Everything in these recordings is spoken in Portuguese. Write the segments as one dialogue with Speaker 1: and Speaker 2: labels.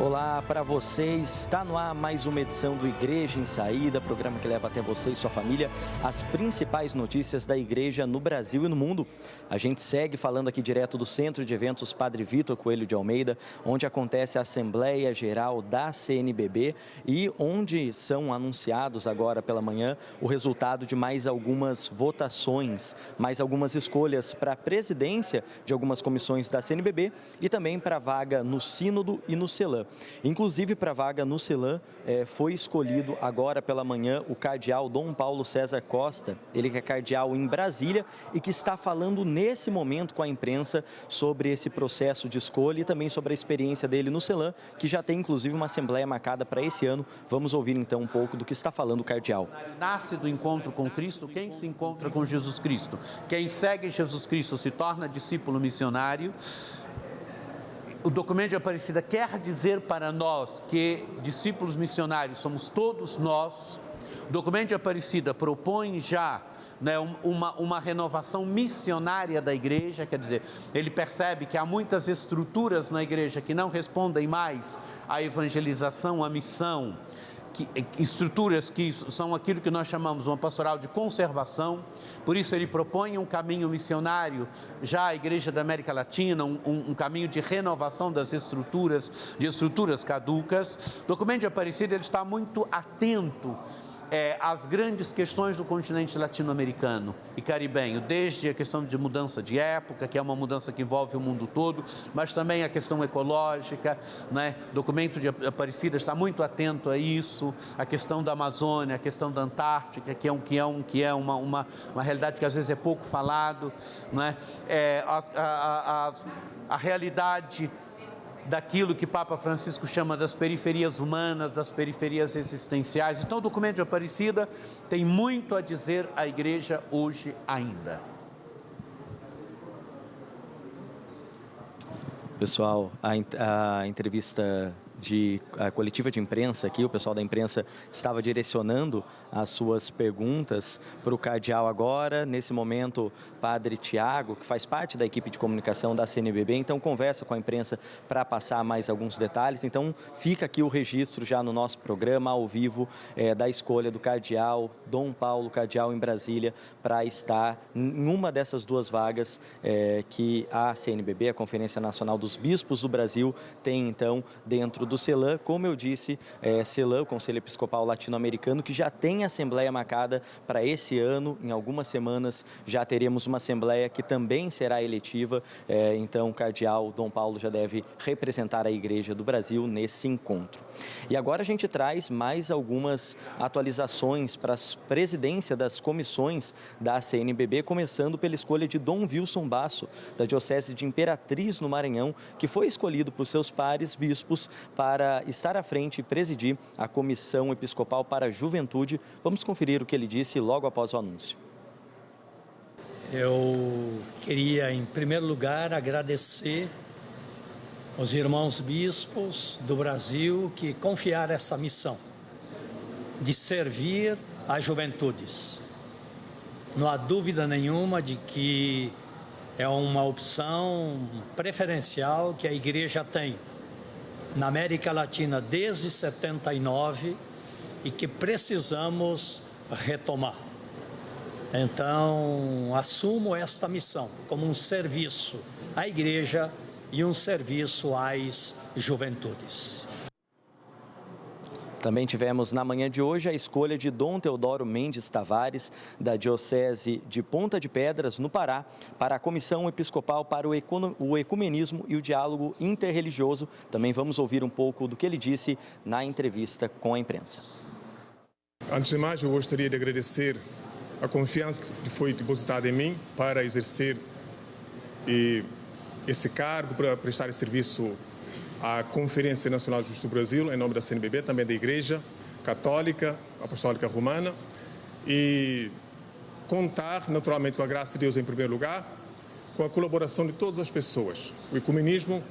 Speaker 1: Olá para vocês, está no ar mais uma edição do Igreja em Saída, programa que leva até você e sua família as principais notícias da igreja no Brasil e no mundo. A gente segue falando aqui direto do Centro de Eventos Padre Vitor Coelho de Almeida, onde acontece a Assembleia Geral da CNBB e onde são anunciados agora pela manhã o resultado de mais algumas votações, mais algumas escolhas para a presidência de algumas comissões da CNBB e também para a vaga no Sínodo e no CELAM. Inclusive, para a vaga no CELAM, foi escolhido agora pela manhã o cardeal Dom Paulo César Costa, ele que é cardeal em Brasília e que está falando nesse momento com a imprensa sobre esse processo de escolha e também sobre a experiência dele no CELAM, que já tem inclusive uma assembleia marcada para esse ano. Vamos ouvir então um pouco do que está falando o cardeal.
Speaker 2: Nasce do encontro com Cristo quem se encontra com Jesus Cristo. Quem segue Jesus Cristo se torna discípulo missionário. O documento de Aparecida quer dizer para nós que discípulos missionários somos todos nós. O documento de Aparecida propõe já uma renovação missionária da igreja, quer dizer, ele percebe que há muitas estruturas na igreja que não respondem mais à evangelização, à missão, estruturas que são aquilo que nós chamamos uma pastoral de conservação. Por isso ele propõe um caminho missionário, já a Igreja da América Latina, um caminho de renovação das estruturas, de estruturas caducas. O documento de Aparecida ele está muito atento às grandes questões do continente latino-americano e caribenho, desde a questão de mudança de época, que é uma mudança que envolve o mundo todo, mas também a questão ecológica, né? O documento de Aparecida está muito atento a isso, a questão da Amazônia, a questão da Antártica, que é uma realidade que às vezes é pouco falado, né? A realidade daquilo que Papa Francisco chama das periferias humanas, das periferias existenciais. Então o documento de Aparecida tem muito a dizer à igreja hoje ainda.
Speaker 1: Pessoal, a entrevista a coletiva de imprensa aqui, o pessoal da imprensa estava direcionando as suas perguntas para o cardeal agora. Nesse momento, Padre Tiago, que faz parte da equipe de comunicação da CNBB, então conversa com a imprensa para passar mais alguns detalhes. Então fica aqui o registro já no nosso programa, ao vivo, da escolha do cardeal Dom Paulo, cardeal em Brasília, para estar em uma dessas duas vagas que a CNBB, a Conferência Nacional dos Bispos do Brasil, tem então dentro do CELAM. Como eu disse, CELAM, o Conselho Episcopal Latino-Americano, que já tem assembleia marcada para esse ano. Em algumas semanas já teremos uma assembleia que também será eletiva, então o cardeal Dom Paulo já deve representar a Igreja do Brasil nesse encontro. E agora a gente traz mais algumas atualizações para a presidência das comissões da CNBB, começando pela escolha de Dom Wilson Basso, da Diocese de Imperatriz, no Maranhão, que foi escolhido por seus pares bispos para estar à frente e presidir a Comissão Episcopal para a Juventude. Vamos conferir o que ele disse logo após o anúncio.
Speaker 3: Eu queria, em primeiro lugar, agradecer aos irmãos bispos do Brasil que confiaram essa missão de servir as juventudes. Não há dúvida nenhuma de que é uma opção preferencial que a Igreja tem na América Latina desde 79 e que precisamos retomar. Então, assumo esta missão como um serviço à Igreja e um serviço às juventudes.
Speaker 1: Também tivemos na manhã de hoje a escolha de Dom Teodoro Mendes Tavares, da Diocese de Ponta de Pedras, no Pará, para a Comissão Episcopal para o Ecumenismo e o Diálogo Interreligioso. Também vamos ouvir um pouco do que ele disse na entrevista com a imprensa.
Speaker 4: Antes de mais, eu gostaria de agradecer a confiança que foi depositada em mim para exercer esse cargo, para prestar esse serviço à Conferência Nacional de Justiça do Brasil, em nome da CNBB, também da Igreja Católica, Apostólica Romana, e contar, naturalmente, com a graça de Deus em primeiro lugar, com a colaboração de todas as pessoas. O ecumenismo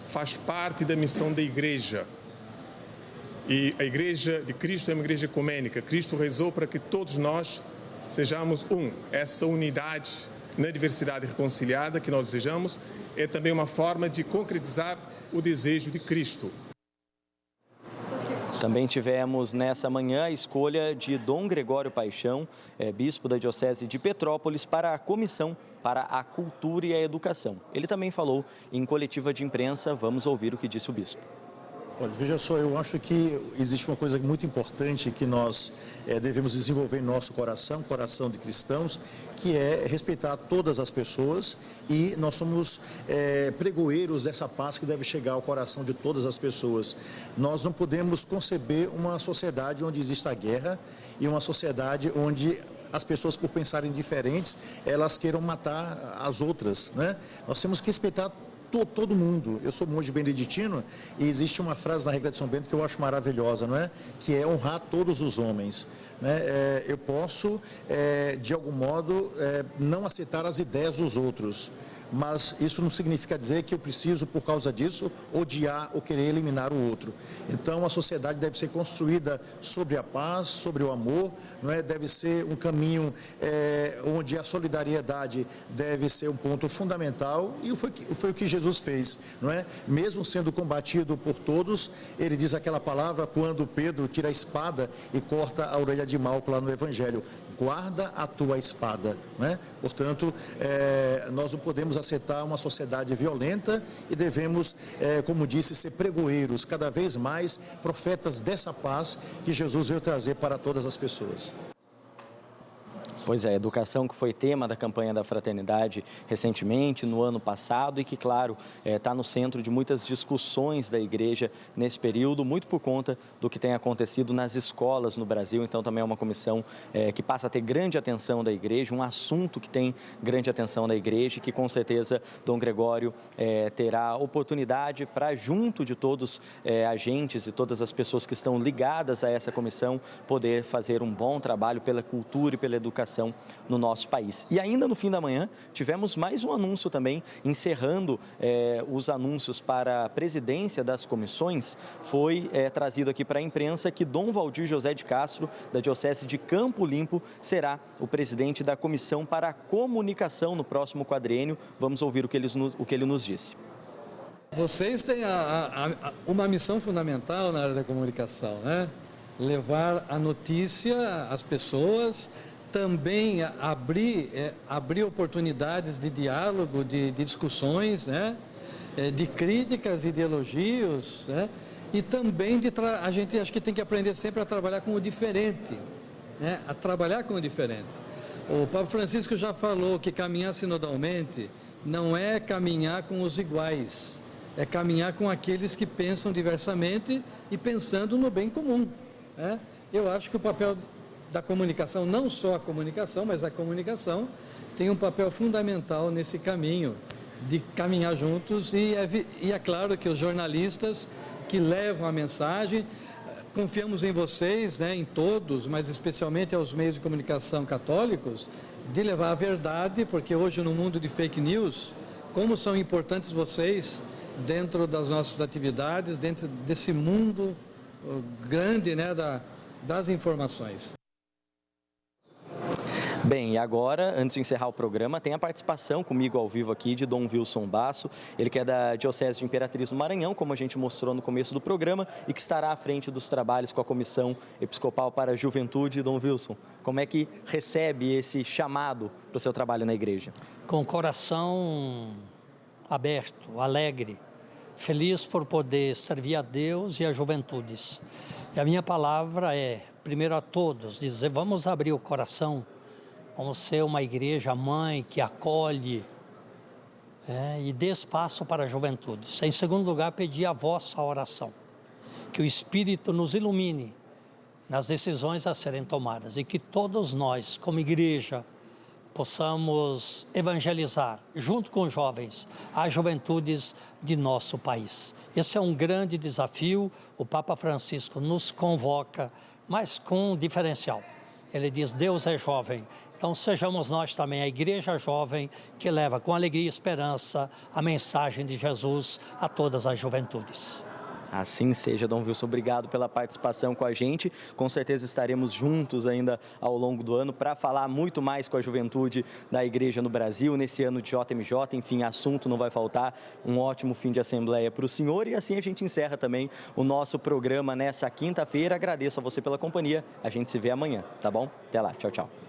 Speaker 4: faz parte da missão da Igreja. E a Igreja de Cristo é uma igreja ecumênica. Cristo rezou para que todos nós sejamos um. Essa unidade na diversidade reconciliada que nós desejamos é também uma forma de concretizar o desejo de Cristo.
Speaker 1: Também tivemos nessa manhã a escolha de Dom Gregório Paixão, bispo da Diocese de Petrópolis, para a Comissão para a Cultura e a Educação. Ele também falou em coletiva de imprensa. Vamos ouvir o que disse o bispo.
Speaker 5: Olha, veja só, eu acho que existe uma coisa muito importante que nós devemos desenvolver em nosso coração de cristãos, que é respeitar todas as pessoas, e nós somos pregoeiros dessa paz que deve chegar ao coração de todas as pessoas. Nós não podemos conceber uma sociedade onde exista guerra e uma sociedade onde as pessoas, por pensarem diferentes, elas queiram matar as outras, né? Nós temos que respeitar todo mundo. Eu sou monge beneditino e existe uma frase na regra de São Bento que eu acho maravilhosa, não é? Que é honrar todos os homens, né? Eu posso, de algum modo, não aceitar as ideias dos outros, mas isso não significa dizer que eu preciso, por causa disso, odiar ou querer eliminar o outro. Então, a sociedade deve ser construída sobre a paz, sobre o amor, não é? Deve ser um caminho onde a solidariedade deve ser um ponto fundamental, e foi o que Jesus fez, não é? Mesmo sendo combatido por todos, ele diz aquela palavra quando Pedro tira a espada e corta a orelha de Malco lá no Evangelho: guarda a tua espada, né? Portanto, nós não podemos aceitar uma sociedade violenta e devemos, como disse, ser pregoeiros, cada vez mais profetas dessa paz que Jesus veio trazer para todas as pessoas.
Speaker 1: Pois é, educação que foi tema da campanha da Fraternidade recentemente, no ano passado, e que, claro, está no centro de muitas discussões da Igreja nesse período, muito por conta do que tem acontecido nas escolas no Brasil. Então, também é uma comissão que passa a ter grande atenção da Igreja, um assunto que tem grande atenção da Igreja, e que, com certeza, Dom Gregório terá oportunidade para, junto de todos agentes e todas as pessoas que estão ligadas a essa comissão, poder fazer um bom trabalho pela cultura e pela educação no nosso país. E ainda no fim da manhã, tivemos mais um anúncio também, encerrando os anúncios para a presidência das comissões. Foi trazido aqui para a imprensa que Dom Valdir José de Castro, da Diocese de Campo Limpo, será o presidente da Comissão para a Comunicação no próximo quadriênio. Vamos ouvir o que ele nos disse.
Speaker 6: Vocês têm uma missão fundamental na área da comunicação, né? Levar a notícia às pessoas, também abrir oportunidades de diálogo, de discussões, né? De críticas e de elogios, né? E também a gente acho que tem que aprender sempre a trabalhar com o diferente, né? A trabalhar com o diferente. O Papa Francisco já falou que caminhar sinodalmente não é caminhar com os iguais, é caminhar com aqueles que pensam diversamente e pensando no bem comum, né? Eu acho que o papel da comunicação, não só a comunicação, mas a comunicação tem um papel fundamental nesse caminho de caminhar juntos, e é claro que os jornalistas que levam a mensagem, confiamos em vocês, né, em todos, mas especialmente aos meios de comunicação católicos, de levar a verdade, porque hoje no mundo de fake news, como são importantes vocês dentro das nossas atividades, dentro desse mundo grande, né, das informações.
Speaker 1: Bem, e agora, antes de encerrar o programa, tem a participação comigo ao vivo aqui de Dom Wilson Basso, ele que é da Diocese de Imperatriz do Maranhão, como a gente mostrou no começo do programa, e que estará à frente dos trabalhos com a Comissão Episcopal para a Juventude. Dom Wilson, como é que recebe esse chamado para o seu trabalho na Igreja?
Speaker 3: Com o coração aberto, alegre, feliz por poder servir a Deus e as juventudes. E a minha palavra é, primeiro a todos, dizer, vamos abrir o coração, vamos ser uma igreja mãe que acolhe e dê espaço para a juventude. Em segundo lugar, pedir a vossa oração, que o Espírito nos ilumine nas decisões a serem tomadas e que todos nós, como igreja, possamos evangelizar, junto com os jovens, as juventudes de nosso país. Esse é um grande desafio, o Papa Francisco nos convoca, mas com um diferencial. Ele diz, Deus é jovem, então sejamos nós também a igreja jovem que leva com alegria e esperança a mensagem de Jesus a todas as juventudes.
Speaker 1: Assim seja, Dom Wilson, obrigado pela participação com a gente. Com certeza estaremos juntos ainda ao longo do ano para falar muito mais com a juventude da igreja no Brasil, nesse ano de JMJ. Enfim, assunto não vai faltar. Um ótimo fim de assembleia para o senhor. E assim a gente encerra também o nosso programa nessa quinta-feira. Agradeço a você pela companhia. A gente se vê amanhã, tá bom? Até lá, tchau, tchau.